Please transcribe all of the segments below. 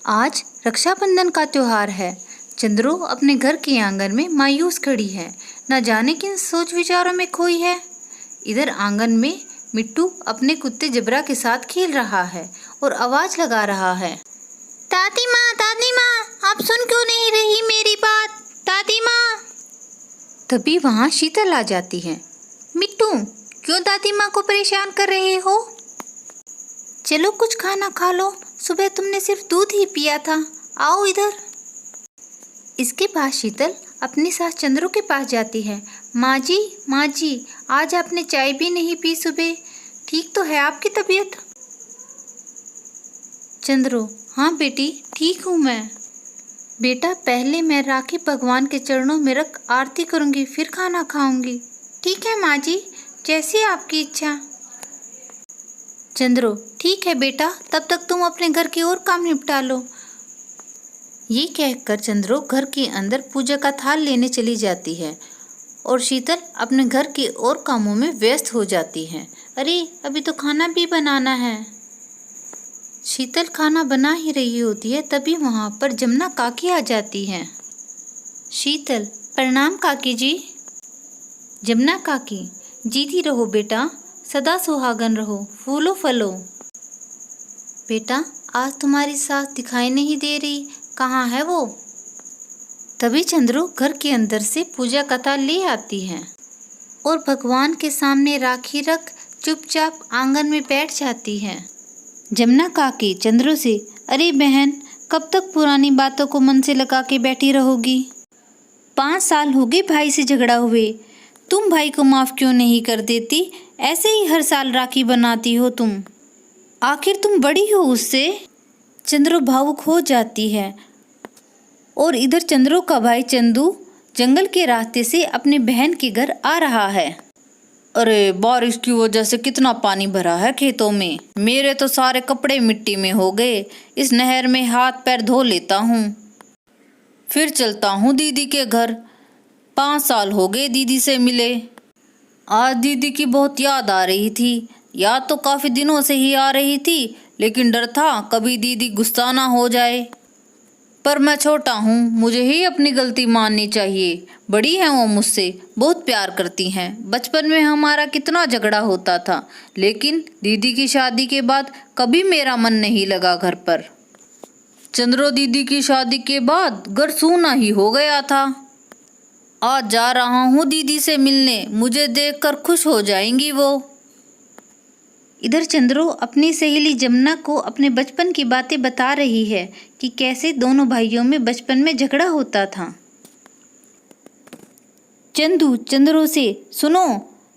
आज रक्षाबंधन का त्योहार है। चंद्रो अपने घर के आंगन में मायूस खड़ी है, न जाने किन सोच विचारों में खोई है। इधर आंगन में मिट्टू अपने कुत्ते जबरा के साथ खेल रहा है और आवाज लगा रहा है, दादी माँ, आप सुन क्यों नहीं रही मेरी बात, दादी माँ। तभी वहाँ शीतल आ जाती है। मिट्टू, क्यों दादी माँ को परेशान कर रहे हो? चलो कुछ खाना खा लो, सुबह तुमने सिर्फ दूध ही पिया था, आओ इधर। इसके बाद शीतल अपनी सास चंद्रो के पास जाती है। माँ जी, आज आपने चाय भी नहीं पी सुबह, ठीक तो है आपकी तबीयत? चंद्रो, हाँ बेटी, ठीक हूँ मैं। बेटा, पहले मैं राखी भगवान के चरणों में रख आरती करूँगी, फिर खाना खाऊंगी। ठीक है माँ जी, जैसी आपकी इच्छा। चंद्रो, ठीक है बेटा, तब तक तुम अपने घर के और काम निपटा लो। ये कहकर चंद्रो घर के अंदर पूजा का थाल लेने चली जाती है और शीतल अपने घर के और कामों में व्यस्त हो जाती है। अरे, अभी तो खाना भी बनाना है। शीतल खाना बना ही रही होती है, तभी वहाँ पर जमुना काकी आ जाती हैं। शीतल, प्रणाम काकी जी। जमुना काकी, जीती रहो बेटा, सदा सुहागन रहो, फूलो फलो। बेटा, आज तुम्हारी सास दिखाई नहीं दे रही, कहाँ है वो? तभी चंद्रो घर के अंदर से पूजा कथा ले आती है और भगवान के सामने राखी रख चुपचाप आंगन में बैठ जाती है। जमुना काकी चंद्रो से, अरे बहन, कब तक पुरानी बातों को मन से लगा के बैठी रहोगी? 5 साल हो गए भाई से झगड़ा हुए, तुम भाई को माफ़ क्यों नहीं कर देती? ऐसे ही हर साल राखी बनाती हो तुम, आखिर तुम बड़ी हो उससे। चंद्रो भावुक हो जाती है और इधर चंद्रो का भाई चंदू जंगल के रास्ते से अपने बहन के घर आ रहा है। अरे, बारिश की वजह से कितना पानी भरा है खेतों में, मेरे तो सारे कपड़े मिट्टी में हो गए। इस नहर में हाथ पैर धो लेता हूँ, फिर चलता हूँ दीदी के घर। 5 साल हो गए दीदी से मिले। आज दीदी की बहुत याद आ रही थी। याद तो काफ़ी दिनों से ही आ रही थी, लेकिन डर था कभी दीदी गुस्सा ना हो जाए। पर मैं छोटा हूँ, मुझे ही अपनी गलती माननी चाहिए। बड़ी हैं वो मुझसे, बहुत प्यार करती हैं। बचपन में हमारा कितना झगड़ा होता था, लेकिन दीदी की शादी के बाद कभी मेरा मन नहीं लगा घर पर। चंद्रो, दीदी की शादी के बाद घर सूना ही हो गया था। आज जा रहा हूँ दीदी से मिलने, मुझे देखकर खुश हो जाएंगी वो। इधर चंद्रो अपनी सहेली जमुना को अपने बचपन की बातें बता रही है कि कैसे दोनों भाइयों में बचपन में झगड़ा होता था। चंद्रो से, सुनो,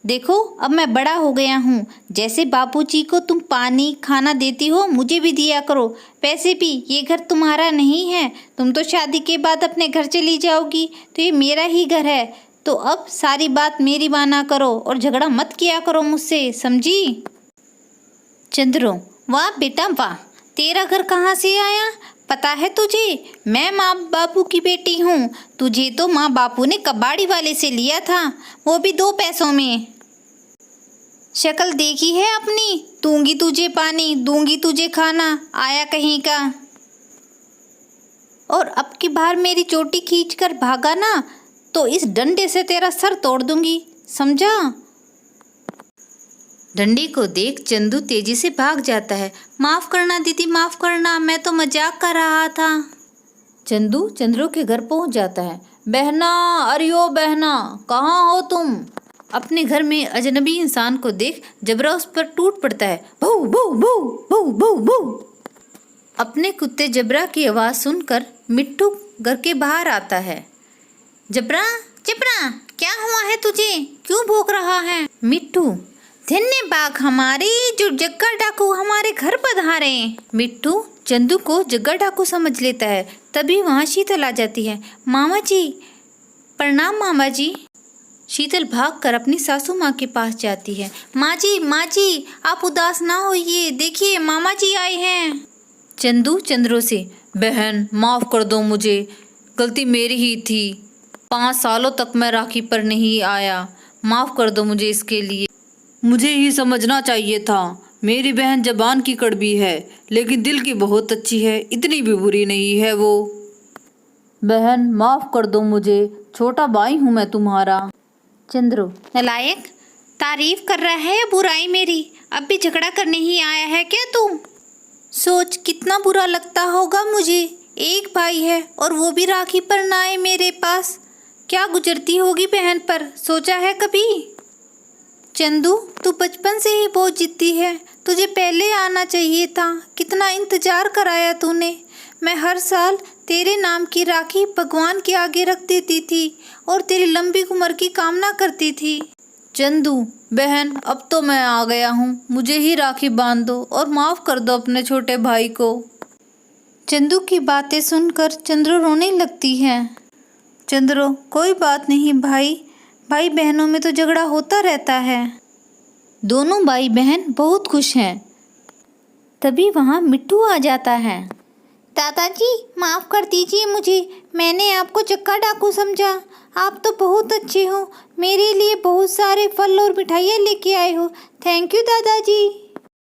देखो अब मैं बड़ा हो गया हूँ, जैसे बापूजी को तुम पानी खाना देती हो, मुझे भी दिया करो। पैसे भी, ये घर तुम्हारा नहीं है, तुम तो शादी के बाद अपने घर चली जाओगी, तो ये मेरा ही घर है। तो अब सारी बात मेरी माना करो और झगड़ा मत किया करो मुझसे, समझी? चंद्रो, वाह बेटा वाह, तेरा घर कहाँ से आया? पता है तुझे, मैं माँ बापू की बेटी हूँ। तुझे तो माँ बापू ने कबाड़ी वाले से लिया था, वो भी 2 पैसों में। शक्ल देखी है अपनी, दूंगी तुझे पानी, दूंगी तुझे खाना, आया कहीं का। और अब की बार मेरी चोटी खींचकर भागा ना, तो इस डंडे से तेरा सर तोड़ दूंगी, समझा? डंडे को देख चंदू तेजी से भाग जाता है। माफ़ करना दीदी, माफ़ करना, मैं तो मजाक कर रहा था। चंदू चंद्रो के घर पहुंच जाता है। बहना, अरे ओ बहना, कहाँ हो तुम? अपने घर में अजनबी इंसान को देख जबरा उस पर टूट पड़ता है। भौ भौ भौ भौ भौ भौ। अपने कुत्ते जबरा की आवाज़ सुनकर मिट्टू घर के बाहर आता है। जबरा, क्या हुआ है तुझे, क्यों भौंक रहा है? मिट्टू, धन्य बाग हमारे, जो जग्गा डाकू हमारे घर पधारे। मिट्टू चंदू को जग्गा डाकू समझ लेता है। तभी वहाँ शीतल आ जाती है। मामा जी, प्रणाम मामा जी। शीतल भागकर अपनी सासू माँ के पास जाती है। माँ जी, आप उदास ना होइए, देखिए मामा जी आए हैं। चंदू चंद्रो से, बहन माफ़ कर दो मुझे, गलती मेरी ही थी। 5 सालों तक मैं राखी पर नहीं आया, माफ़ कर दो मुझे इसके लिए। मुझे ही समझना चाहिए था, मेरी बहन जबान की कड़वी है लेकिन दिल की बहुत अच्छी है, इतनी भी बुरी नहीं है वो। बहन माफ कर दो मुझे, छोटा भाई हूँ मैं तुम्हारा। चंद्रू, नालायक, तारीफ कर रहा है या बुराई मेरी? अब भी झगड़ा करने ही आया है क्या तू? सोच कितना बुरा लगता होगा मुझे, एक भाई है और वो भी राखी पर ना आए मेरे पास। क्या गुजरती होगी बहन पर, सोचा है कभी? चंदू, तू बचपन से ही बहुत जिद्दी है, तुझे पहले आना चाहिए था। कितना इंतजार कराया तूने। मैं हर साल तेरे नाम की राखी भगवान के आगे रख देती थी और तेरी लंबी उम्र की कामना करती थी। चंदू बहन, अब तो मैं आ गया हूँ, मुझे ही राखी बांध दो और माफ कर दो अपने छोटे भाई को। चंदू की बातें सुनकर चंद्रू रोने लगती है। चंद्रू, कोई बात नहीं भाई, भाई बहनों में तो झगड़ा होता रहता है। दोनों भाई बहन बहुत खुश हैं। तभी वहाँ मिट्टू आ जाता है। दादाजी, माफ़ कर दीजिए मुझे, मैंने आपको चक्का डाकू समझा। आप तो बहुत अच्छे हो, मेरे लिए बहुत सारे फल और मिठाइयाँ लेके आए हो। थैंक यू दादाजी।